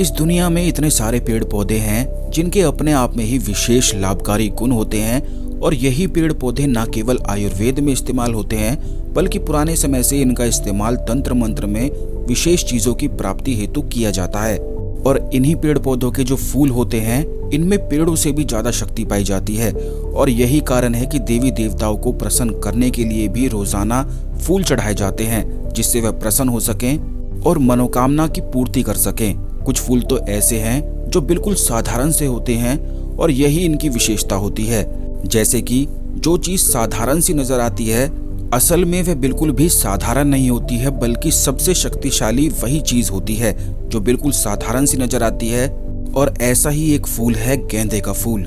इस दुनिया में इतने सारे पेड़ पौधे हैं जिनके अपने आप में ही विशेष लाभकारी गुण होते हैं और यही पेड़ पौधे न केवल आयुर्वेद में इस्तेमाल होते हैं बल्कि पुराने समय से इनका इस्तेमाल तंत्र मंत्र में विशेष चीजों की प्राप्ति हेतु किया जाता है। और इन्हीं पेड़ पौधों के जो फूल होते हैं इनमें पेड़ों से भी ज्यादा शक्ति पाई जाती है और यही कारण है कि देवी देवताओं को प्रसन्न करने के लिए भी रोजाना फूल चढ़ाए जाते हैं जिससे वह प्रसन्न हो सकें और मनोकामना की पूर्ति कर सकें। कुछ फूल तो ऐसे हैं जो बिल्कुल साधारण से होते हैं और यही इनकी विशेषता होती है। जैसे कि जो चीज साधारण सी नजर आती है असल में वह बिल्कुल भी साधारण नहीं होती है बल्कि सबसे शक्तिशाली वही चीज होती है जो बिल्कुल साधारण सी नजर आती है। और ऐसा ही एक फूल है गेंदे का फूल।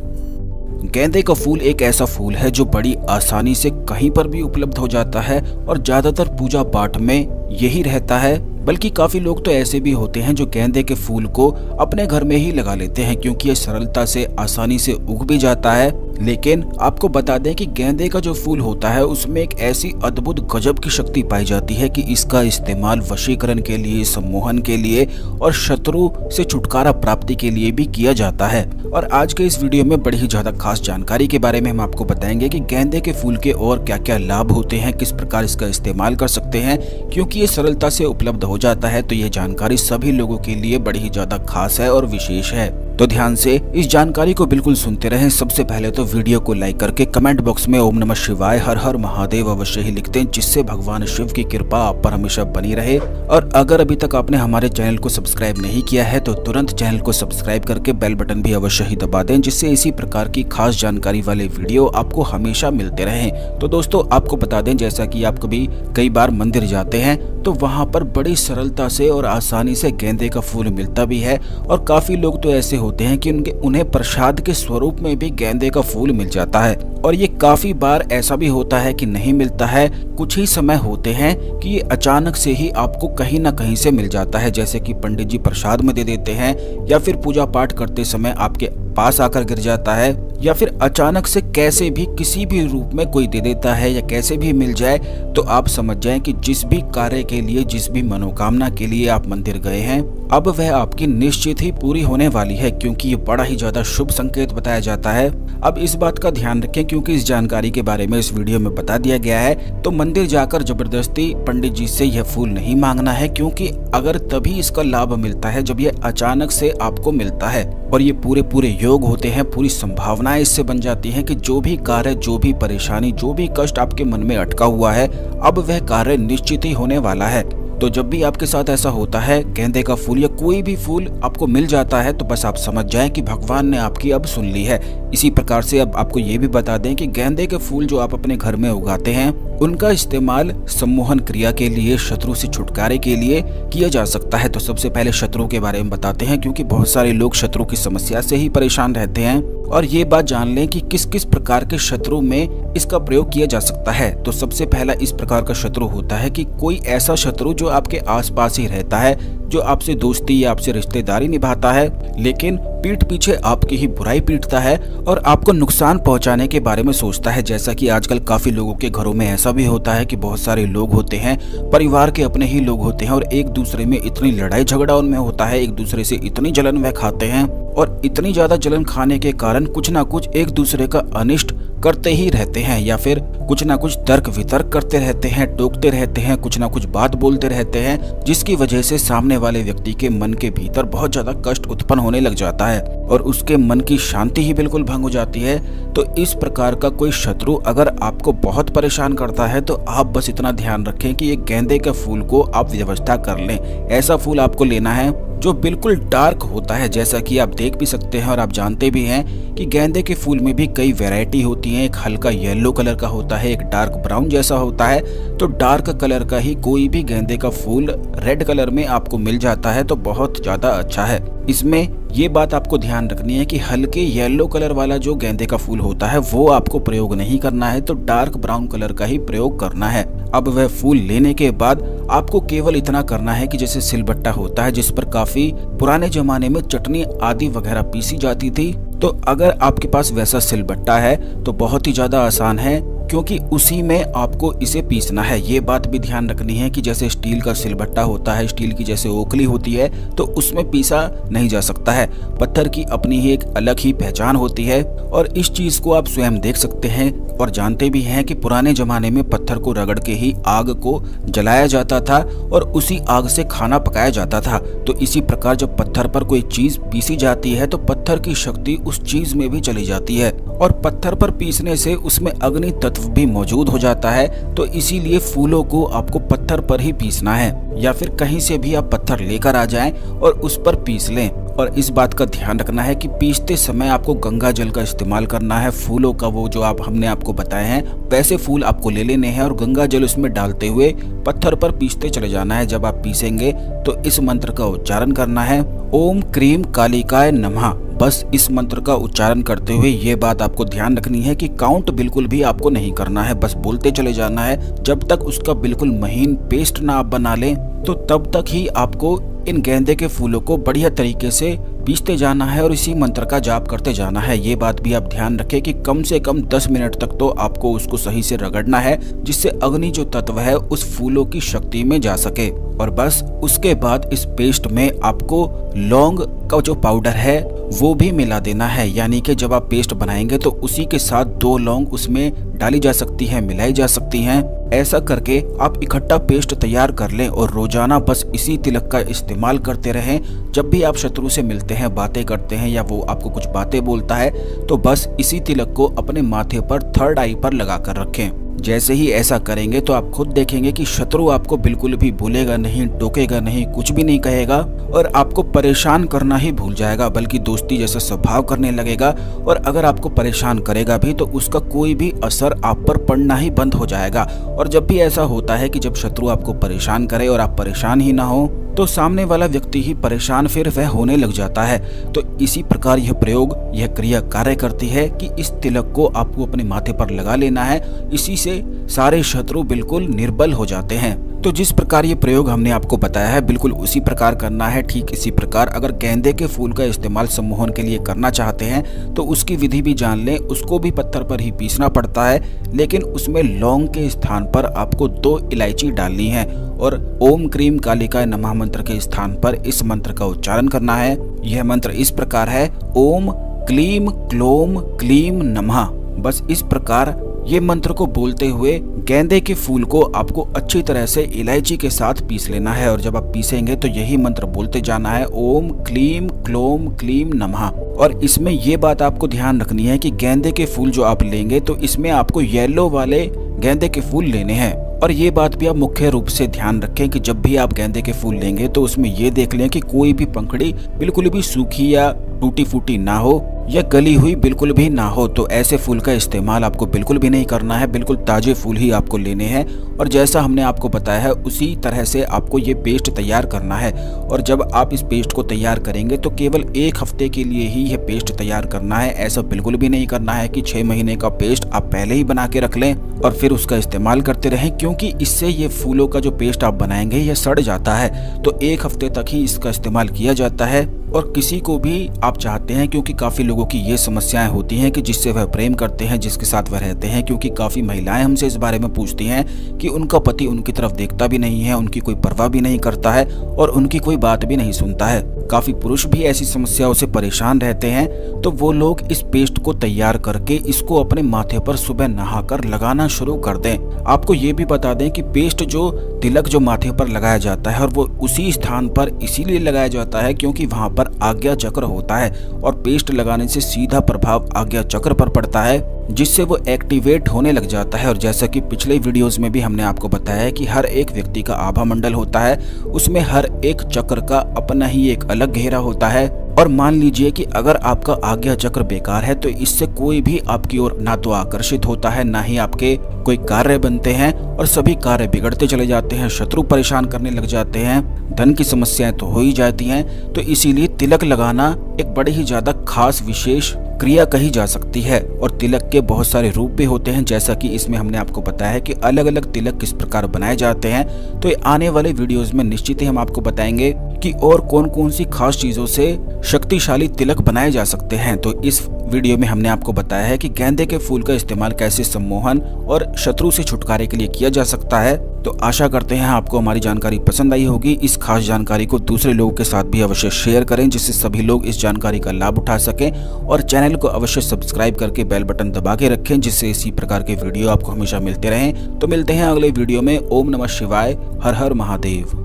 गेंदे का फूल एक ऐसा फूल है जो बड़ी आसानी से कहीं पर भी उपलब्ध हो जाता है और ज्यादातर पूजा पाठ में यही रहता है। बल्कि काफी लोग तो ऐसे भी होते हैं जो गेंदे के फूल को अपने घर में ही लगा लेते हैं क्योंकि ये सरलता से आसानी से उग भी जाता है। लेकिन आपको बता दें कि गेंदे का जो फूल होता है उसमें एक ऐसी अद्भुत गजब की शक्ति पाई जाती है कि इसका इस्तेमाल वशीकरण के लिए, सम्मोहन के लिए और शत्रु से छुटकारा प्राप्ति के लिए भी किया जाता है। और आज के इस वीडियो में बड़ी ही ज्यादा खास जानकारी के बारे में हम आपको बताएंगे कि गेंदे के फूल के और क्या क्या लाभ होते हैं, किस प्रकार इसका इस्तेमाल कर सकते हैं। क्योंकि ये सरलता से उपलब्ध हो जाता है तो ये जानकारी सभी लोगों के लिए बड़ी ही ज्यादा खास है और विशेष है। तो ध्यान से इस जानकारी को बिल्कुल सुनते रहें। सबसे पहले तो वीडियो को लाइक करके कमेंट बॉक्स में ओम नमः शिवाय हर हर महादेव अवश्य ही लिख दें जिससे भगवान शिव की कृपा आप पर हमेशा बनी रहे। और अगर अभी तक आपने हमारे चैनल को सब्सक्राइब नहीं किया है तो तुरंत चैनल को सब्सक्राइब करके बेल बटन भी अवश्य ही दबा दें जिससे इसी प्रकार की खास जानकारी वाले वीडियो आपको हमेशा मिलते रहें। तो दोस्तों आपको बता दें, जैसा कि आप कभी कई बार मंदिर जाते हैं तो वहाँ पर बड़ी सरलता से और आसानी से गेंदे का फूल मिलता भी है और काफी लोग तो ऐसे होते हैं कि उन्हें प्रसाद के स्वरूप में भी गेंदे का फूल मिल जाता है। और ये काफी बार ऐसा भी होता है कि नहीं मिलता है। कुछ ही समय होते हैं कि ये अचानक से ही आपको कहीं ना कहीं से मिल जाता है, जैसे कि पंडित जी प्रसाद में दे देते हैं या फिर पूजा पाठ करते समय आपके पास आकर गिर जाता है या फिर अचानक से कैसे भी किसी भी रूप में कोई दे देता है या कैसे भी मिल जाए तो आप समझ जाएं कि जिस भी कार्य के लिए, जिस भी मनोकामना के लिए आप मंदिर गए हैं अब वह आपकी निश्चित ही पूरी होने वाली है क्योंकि ये बड़ा ही ज्यादा शुभ संकेत बताया जाता है। अब इस बात का ध्यान रखें क्योंकि इस जानकारी के बारे में इस वीडियो में बता दिया गया है तो मंदिर जाकर जबरदस्ती पंडित जी से यह फूल नहीं मांगना है क्योंकि अगर तभी इसका लाभ मिलता है जब यह अचानक से आपको मिलता है और ये पूरे योग होते हैं, पूरी संभावनाएं इससे बन जाती हैं कि जो भी कार्य, जो भी परेशानी, जो भी कष्ट आपके मन में अटका हुआ है अब वह कार्य निश्चित ही होने वाला है। तो जब भी आपके साथ ऐसा होता है, गेंदे का फूल या कोई भी फूल आपको मिल जाता है तो बस आप समझ जाएं कि भगवान ने आपकी अब सुन ली है। इसी प्रकार से अब आपको ये भी बता दें कि गेंदे के फूल जो आप अपने घर में उगाते हैं उनका इस्तेमाल सम्मोहन क्रिया के लिए, शत्रु से छुटकारे के लिए किया जा सकता है। तो सबसे पहले शत्रु के बारे में बताते हैं क्योंकि बहुत सारे लोग शत्रु की समस्या से ही परेशान रहते हैं और ये बात जान लें कि किस किस प्रकार के शत्रु में इसका प्रयोग किया जा सकता है। तो सबसे पहला इस प्रकार का शत्रु होता है कि कोई ऐसा शत्रु जो आपके आसपास ही रहता है, जो आपसे दोस्ती या आपसे रिश्तेदारी निभाता है लेकिन पीठ पीछे आपकी ही बुराई पीटता है और आपको नुकसान पहुंचाने के बारे में सोचता है। जैसा कि आजकल काफी लोगों के घरों में ऐसा भी होता है कि बहुत सारे लोग होते हैं, परिवार के अपने ही लोग होते हैं और एक दूसरे में इतनी लड़ाई झगड़ा उनमें होता है, एक दूसरे से इतनी जलन वह खाते हैं और इतनी ज्यादा जलन खाने के कारण कुछ ना कुछ एक दूसरे का अनिष्ट करते ही रहते हैं या फिर कुछ ना कुछ तर्क वितर्क करते रहते हैं, टोकते रहते हैं, कुछ ना कुछ बात बोलते रहते हैं जिसकी वजह से सामने वाले व्यक्ति के मन के भीतर बहुत ज्यादा कष्ट उत्पन्न होने लग जाता है और उसके मन की शांति ही बिल्कुल भंग हो जाती है। तो इस प्रकार का कोई शत्रु अगर आपको बहुत परेशान करता है तो आप बस इतना ध्यान रखें कि ये गेंदे के फूल को आप व्यवस्था कर लें। ऐसा फूल आपको लेना है जो बिल्कुल डार्क होता है, जैसा कि आप देख भी सकते हैं और आप जानते भी हैं कि गेंदे के फूल में भी कई वैरायटी होती हैं। एक हल्का येलो कलर का होता है, एक डार्क ब्राउन जैसा होता है। तो डार्क कलर का ही कोई भी गेंदे का फूल रेड कलर में आपको मिल जाता है तो बहुत ज्यादा अच्छा है। इसमें ये बात आपको ध्यान रखनी है कि हल्के येलो कलर वाला जो गेंदे का फूल होता है वो आपको प्रयोग नहीं करना है, तो डार्क ब्राउन कलर का ही प्रयोग करना है। अब वह फूल लेने के बाद आपको केवल इतना करना है कि जैसे सिलबट्टा होता है जिस पर काफी पुराने जमाने में चटनी आदि वगैरह पीसी जाती थी, तो अगर आपके पास वैसा सिलबट्टा है तो बहुत ही ज्यादा आसान है। क्योंकि उसी में आपको इसे पीसना है। ये बात भी ध्यान रखनी है कि जैसे स्टील का सिलबट्टा होता है, स्टील की जैसे ओखली होती है, तो उसमें पीसा नहीं जा सकता है। पत्थर की अपनी ही एक अलग ही पहचान होती है और इस चीज को आप स्वयं देख सकते हैं और जानते भी हैं कि पुराने जमाने में पत्थर को रगड़ के ही आग को जलाया जाता था और उसी आग से खाना पकाया जाता था। तो इसी प्रकार जब पत्थर पर कोई चीज पीसी जाती है तो पत्थर की शक्ति उस चीज में भी चली जाती है और पत्थर पर पीसने से उसमें अग्नि तत्व भी मौजूद हो जाता है। तो इसीलिए फूलों को आपको पत्थर पर ही पीसना है या फिर कहीं से भी आप पत्थर लेकर आ जाएं और उस पर पीस लें। और इस बात का ध्यान रखना है कि पीसते समय आपको गंगा जल का इस्तेमाल करना है। फूलों का वो जो हमने आपको बताए हैं वैसे फूल आपको ले लेने हैं और गंगा जल उसमें डालते हुए पत्थर पर पीसते चले जाना है। जब आप पीसेंगे तो इस मंत्र का उच्चारण करना है, ओम क्रीम कालिकाय नमः। बस इस मंत्र का उच्चारण करते हुए ये बात आपको ध्यान रखनी है कि काउंट बिल्कुल भी आपको नहीं करना है, बस बोलते चले जाना है। जब तक उसका बिल्कुल महीन पेस्ट ना आप बना लें तो तब तक ही आपको इन गेंदे के फूलों को बढ़िया तरीके से पीसते जाना है और इसी मंत्र का जाप करते जाना है। ये बात भी आप ध्यान रखें कि कम से कम 10 मिनट तक तो आपको उसको सही से रगड़ना है, जिससे अग्नि जो तत्व है उस फूलों की शक्ति में जा सके। और बस उसके बाद इस पेस्ट में आपको लौंग का जो पाउडर है वो भी मिला देना है। यानी कि जब आप पेस्ट बनाएंगे तो उसी के साथ 2 लौंग उसमें डाली जा सकती हैं, मिलाई जा सकती हैं। ऐसा करके आप इकट्ठा पेस्ट तैयार कर लें और रोजाना बस इसी तिलक का इस्तेमाल करते रहें। जब भी आप शत्रु से मिलते हैं, बातें करते हैं या वो आपको कुछ बातें बोलता है तो बस इसी तिलक को अपने माथे पर 3rd आई पर लगा कर रखें। जैसे ही ऐसा करेंगे तो आप खुद देखेंगे कि शत्रु आपको बिल्कुल भी भूलेगा नहीं, टोकेगा नहीं, कुछ भी नहीं कहेगा और आपको परेशान करना ही भूल जाएगा, बल्कि दोस्ती जैसा स्वभाव करने लगेगा। और अगर आपको परेशान करेगा भी तो उसका कोई भी असर आप पर पड़ना ही बंद हो जाएगा। और जब भी ऐसा होता है कि जब शत्रु आपको परेशान करे और आप परेशान ही ना हो तो सामने वाला व्यक्ति ही परेशान फिर वह होने लग जाता है। तो इसी प्रकार यह प्रयोग, यह क्रिया कार्य करती है कि इस तिलक को आपको अपने माथे पर लगा लेना है। इसी से सारे शत्रु बिल्कुल निर्बल हो जाते हैं। तो जिस प्रकार ये प्रयोग हमने आपको बताया है बिल्कुल उसी प्रकार करना है। ठीक इसी प्रकार अगर गेंदे के फूल का इस्तेमाल सम्मोहन के लिए करना चाहते हैं तो उसकी विधि भी जान लें। उसको भी पत्थर पर ही पीसना पड़ता है, लेकिन उसमें लौंग के स्थान पर आपको 2 इलायची डालनी है और ओम क्रीम कालिकाय नमः मंत्र के स्थान पर इस मंत्र का उच्चारण करना है। यह मंत्र इस प्रकार है, ओम क्लीम क्लोम क्लीम नमः। बस इस प्रकार ये मंत्र को बोलते हुए गेंदे के फूल को आपको अच्छी तरह से इलायची के साथ पीस लेना है। और जब आप पीसेंगे तो यही मंत्र बोलते जाना है, ओम क्लीम क्लोम क्लीम नमः। और इसमें ये बात आपको ध्यान रखनी है कि गेंदे के फूल जो आप लेंगे तो इसमें आपको येलो वाले गेंदे के फूल लेने हैं। और ये बात भी आप मुख्य रूप से ध्यान रखें कि जब भी आप गेंदे के फूल लेंगे तो उसमें ये देख लें कि कोई भी पंखड़ी बिल्कुल भी सूखी या टूटी फूटी ना हो या गली हुई बिल्कुल भी ना हो। तो ऐसे फूल का इस्तेमाल आपको बिल्कुल भी नहीं करना है, बिल्कुल ताजे फूल ही आपको लेने हैं। और जैसा हमने आपको बताया है उसी तरह से आपको ये पेस्ट तैयार करना है। और जब आप इस पेस्ट को तैयार करेंगे तो केवल 1 हफ्ते के लिए ही यह पेस्ट तैयार करना है। ऐसा बिल्कुल भी नहीं करना है कि 6 महीने का पेस्ट आप पहले ही बना के रख लें और फिर उसका इस्तेमाल करते रहें, क्योंकि इससे ये फूलों का जो पेस्ट आप बनाएंगे यह सड़ जाता है। तो 1 हफ्ते तक ही इसका इस्तेमाल किया जाता है। और किसी को भी आप चाहते हैं, क्योंकि काफ़ी लोगों की ये समस्याएं होती हैं कि जिससे वह प्रेम करते हैं, जिसके साथ वह रहते हैं, क्योंकि काफ़ी महिलाएं हमसे इस बारे में पूछती हैं कि उनका पति उनकी तरफ देखता भी नहीं है, उनकी कोई परवाह भी नहीं करता है और उनकी कोई बात भी नहीं सुनता है। काफ़ी पुरुष भी ऐसी समस्याओं से परेशान रहते हैं। तो वो लोग इस पेस्ट को तैयार करके इसको अपने माथे पर सुबह नहाकर लगाना शुरू कर दें। आपको ये भी बता दें कि पेस्ट जो तिलक जो माथे पर लगाया जाता है और वो उसी स्थान पर इसीलिए लगाया जाता है क्योंकि वहाँ पर आज्ञा चक्र होता है और पेस्ट लगाने से सीधा प्रभाव आज्ञा चक्र पर पड़ता है, जिससे वो एक्टिवेट होने लग जाता है। और जैसा कि पिछले वीडियोस में भी हमने आपको बताया है कि हर एक व्यक्ति का आभा मंडल होता है, उसमें हर एक चक्र का अपना ही एक अलग घेरा होता है। और मान लीजिए कि अगर आपका आज्ञा चक्र बेकार है तो इससे कोई भी आपकी ओर ना तो आकर्षित होता है, ना ही आपके कोई कार्य बनते हैं और सभी कार्य बिगड़ते चले जाते हैं, शत्रु परेशान करने लग जाते हैं, धन की समस्याएं तो हो ही जाती हैं। तो इसीलिए तिलक लगाना एक बड़ी ही ज्यादा खास विशेष क्रिया कही जा सकती है। और तिलक के बहुत सारे रूप भी होते हैं, जैसा कि इसमें हमने आपको बताया है कि अलग अलग तिलक किस प्रकार बनाए जाते हैं। तो आने वाले वीडियोस में निश्चित ही हम आपको बताएंगे कि और कौन कौन सी खास चीजों से शक्तिशाली तिलक बनाए जा सकते हैं। तो इस वीडियो में हमने आपको बताया है कि गेंदे के फूल का इस्तेमाल कैसे सम्मोहन और शत्रु से छुटकारे के लिए किया जा सकता है। तो आशा करते हैं आपको हमारी जानकारी पसंद आई होगी। इस खास जानकारी को दूसरे लोगों के साथ भी अवश्य शेयर करें, जिससे सभी लोग इस जानकारी का लाभ उठा सकें। और चैनल को अवश्य सब्सक्राइब करके बेल बटन दबा के रखें, जिससे इसी प्रकार के वीडियो आपको हमेशा मिलते रहें। तो मिलते हैं अगले वीडियो में। ओम नमः शिवाय। हर हर महादेव।